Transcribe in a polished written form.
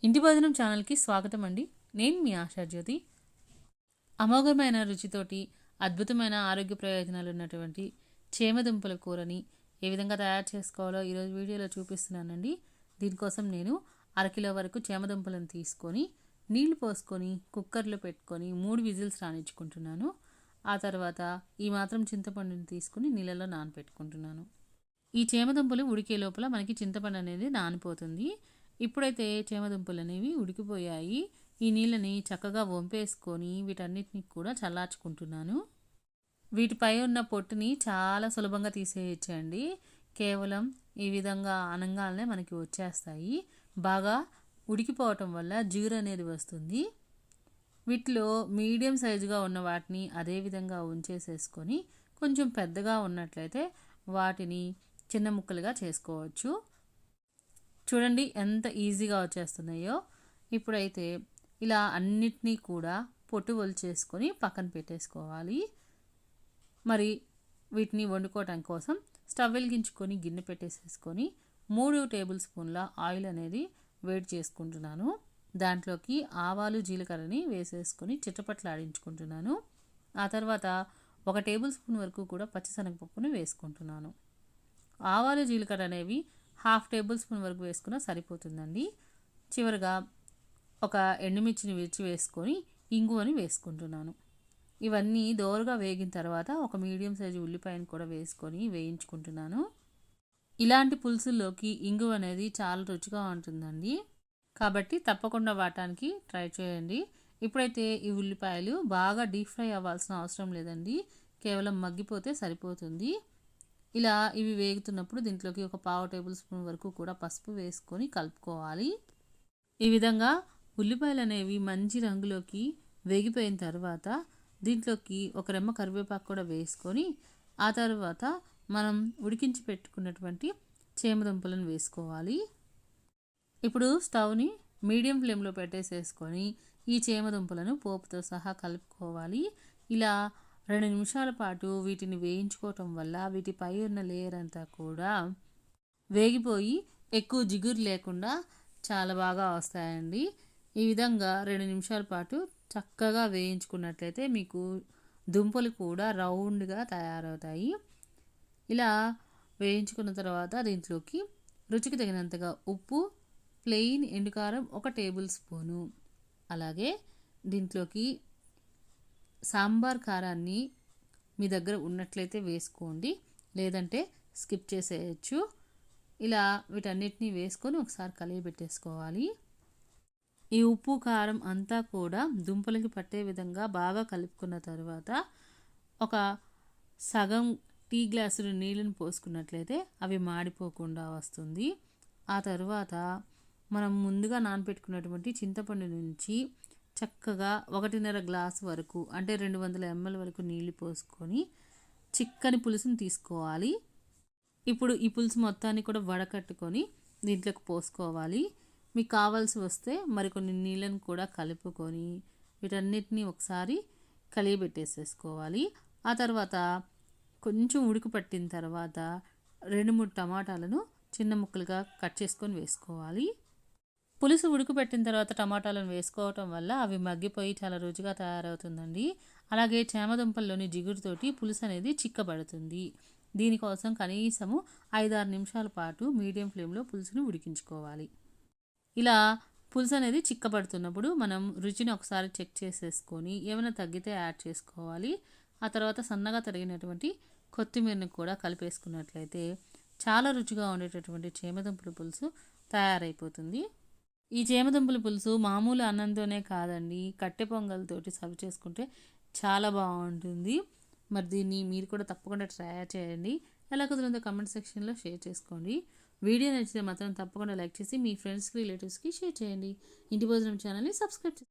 ఇంటి భోజనం ఛానల్కి స్వాగతం అండి. నేను మీ ఆశాజ్యోతి. అమోఘమైన రుచితోటి అద్భుతమైన ఆరోగ్య ప్రయోజనాలు ఉన్నటువంటి చేమదుంపల కూరని ఏ విధంగా తయారు చేసుకోవాలో ఈరోజు వీడియోలో చూపిస్తున్నానండి. దీనికోసం నేను అరకిలో వరకు చేమదుంపలను తీసుకొని నీళ్లు పోసుకొని కుక్కర్లో పెట్టుకొని 3 విజిల్స్ రానిచ్చుకుంటున్నాను. ఆ తర్వాత ఈ మాత్రం చింతపండుని తీసుకుని నీళ్ళలో నానపెట్టుకుంటున్నాను. ఈ చేమదుంపలు ఉడికే లోపల మనకి చింతపండు అనేది నానిపోతుంది. ఇప్పుడైతే చేమదుంపలు అనేవి ఉడికిపోయాయి. ఈ నీళ్ళని చక్కగా వంపేసుకొని వీటన్నిటిని కూడా చల్లార్చుకుంటున్నాను. వీటిపై ఉన్న పొట్టుని చాలా సులభంగా తీసేయచ్చండి. కేవలం ఈ విధంగా అనంగానే మనకి వచ్చేస్తాయి. బాగా ఉడికిపోవటం వల్ల జిగురు అనేది వస్తుంది. వీటిలో మీడియం సైజుగా ఉన్న వాటిని అదే విధంగా ఉంచేసేసుకొని కొంచెం పెద్దగా ఉన్నట్లయితే వాటిని చిన్న ముక్కలుగా చేసుకోవచ్చు. చూడండి ఎంత ఈజీగా వచ్చేస్తున్నాయో. ఇప్పుడైతే ఇలా అన్నిటినీ కూడా పొట్టు ఒలిచేసుకొని పక్కన పెట్టేసుకోవాలి. మరి వీటిని వండుకోవటం కోసం స్టవ్ వెలిగించుకొని గిన్నె పెట్టేసేసుకొని 3 టేబుల్ స్పూన్ల ఆయిల్ అనేది వేడి చేసుకుంటున్నాను. దాంట్లోకి ఆవాలు జీలకర్రని వేసేసుకొని చిటపట్లాడించుకుంటున్నాను. ఆ తర్వాత 1 టేబుల్ స్పూన్ వరకు కూడా పచ్చిశనగపప్పుని వేసుకుంటున్నాను. ఆవాలు జీలకర్ర అనేవి 1/2 టేబుల్ స్పూన్ వరకు వేసుకున్నా సరిపోతుందండి. చివరిగా ఒక ఎండుమిర్చిని విరిచి వేసుకొని ఇంగువని వేసుకుంటున్నాను. ఇవన్నీ దోరగా వేగిన తర్వాత ఒక మీడియం సైజు ఉల్లిపాయను కూడా వేసుకొని వేయించుకుంటున్నాను. ఇలాంటి పులుసుల్లోకి ఇంగువ అనేది చాలా రుచిగా ఉంటుందండి. కాబట్టి తప్పకుండా వాడటానికి ట్రై చేయండి. ఇప్పుడైతే ఈ ఉల్లిపాయలు బాగా డీప్ ఫ్రై అవ్వాల్సిన అవసరం లేదండి. కేవలం మగ్గిపోతే సరిపోతుంది. ఇలా ఇవి వేగుతున్నప్పుడు దీంట్లోకి ఒక 1/2 టేబుల్ స్పూన్ వరకు కూడా పసుపు వేసుకొని కలుపుకోవాలి. ఈ విధంగా ఉల్లిపాయలు అనేవి మంచి రంగులోకి వేగిపోయిన తర్వాత దీంట్లోకి ఒక రెమ్మ కరివేపాకు కూడా వేసుకొని ఆ తర్వాత మనం ఉడికించి పెట్టుకున్నటువంటి చేమదుంపలను వేసుకోవాలి. ఇప్పుడు స్టవ్ని మీడియం ఫ్లేమ్లో పెట్టేసేసుకొని ఈ చేమదుంపలను పోపుతో సహా కలుపుకోవాలి. ఇలా 2 నిమిషాల పాటు వీటిని వేయించుకోవటం వల్ల వీటిపై ఉన్న లేయర్ అంతా కూడా వేగిపోయి ఎక్కువ జిగురు లేకుండా చాలా బాగా వస్తాయండి. ఈ విధంగా 2 నిమిషాల పాటు చక్కగా వేయించుకున్నట్లయితే మీకు దుంపలు కూడా రౌండ్గా తయారవుతాయి. ఇలా వేయించుకున్న తర్వాత దీంట్లోకి రుచికి తగినంతగా ఉప్పు, ప్లెయిన్ ఎండుకారం 1 టేబుల్ స్పూను, అలాగే దీంట్లోకి సాంబార్ కారాన్ని మీ దగ్గర ఉన్నట్లయితే వేసుకోండి, లేదంటే స్కిప్ చేసేయచ్చు. ఇలా వీటన్నిటిని వేసుకొని ఒకసారి కలియబెట్టేసుకోవాలి. ఈ ఉప్పు కారం అంతా కూడా దుంపలకి పట్టే విధంగా బాగా కలుపుకున్న తర్వాత ఒక సగం టీ గ్లాసులు నీళ్ళని పోసుకున్నట్లయితే అవి మాడిపోకుండా వస్తుంది. ఆ తర్వాత మనం ముందుగా నానబెట్టుకున్నటువంటి చింతపండు నుంచి చక్కగా 1.5 గ్లాసు వరకు అంటే 200 ml వరకు నీళ్లు పోసుకొని చిక్కని పులుసుని తీసుకోవాలి. ఇప్పుడు ఈ పులుసు మొత్తాన్ని కూడా వడకట్టుకొని దీంట్లోకి పోసుకోవాలి. మీకు కావాల్సి వస్తే మరికొన్ని నీళ్ళని కూడా కలుపుకొని వీటన్నిటిని ఒకసారి కలియబెట్టేసేసుకోవాలి. ఆ తర్వాత కొంచెం ఉడుకు పట్టిన తర్వాత 2-3 టమాటాలను చిన్న ముక్కలుగా కట్ చేసుకొని వేసుకోవాలి. పులుసు ఉడుకుపెట్టిన తర్వాత టమాటాలను వేసుకోవటం వల్ల అవి మగ్గిపోయి చాలా రుచిగా తయారవుతుందండి. అలాగే చేమదుంపల్లోని జిగురుతోటి పులుసు అనేది చిక్కబడుతుంది. దీనికోసం కనీసము 5-6 నిమిషాల పాటు మీడియం ఫ్లేమ్లో పులుసుని ఉడికించుకోవాలి. ఇలా పులుసు అనేది చిక్కబడుతున్నప్పుడు మనం రుచిని ఒకసారి చెక్ చేసేసుకొని ఏమైనా తగ్గితే యాడ్ చేసుకోవాలి. ఆ తర్వాత సన్నగా తరిగినటువంటి కొత్తిమీరని కూడా కలిపేసుకున్నట్లయితే చాలా రుచిగా ఉండేటటువంటి చేమదుంపల పులుసు తయారైపోతుంది. ఈ చేమదుంపల పులుసు మామూలు అన్నంతోనే కాదండి, కట్టె పొంగల్తోటి సర్వ్ చేసుకుంటే చాలా బాగుంటుంది. మరి దీన్ని మీరు కూడా తప్పకుండా ట్రై చేయండి. ఎలా కుదిరిందో కమెంట్ సెక్షన్లో షేర్ చేసుకోండి. వీడియో నచ్చితే మాత్రం తప్పకుండా లైక్ చేసి మీ ఫ్రెండ్స్కి రిలేటివ్స్కి షేర్ చేయండి. ఇంటి భోజనం ఛానల్ని సబ్స్క్రైబ్ చేయండి.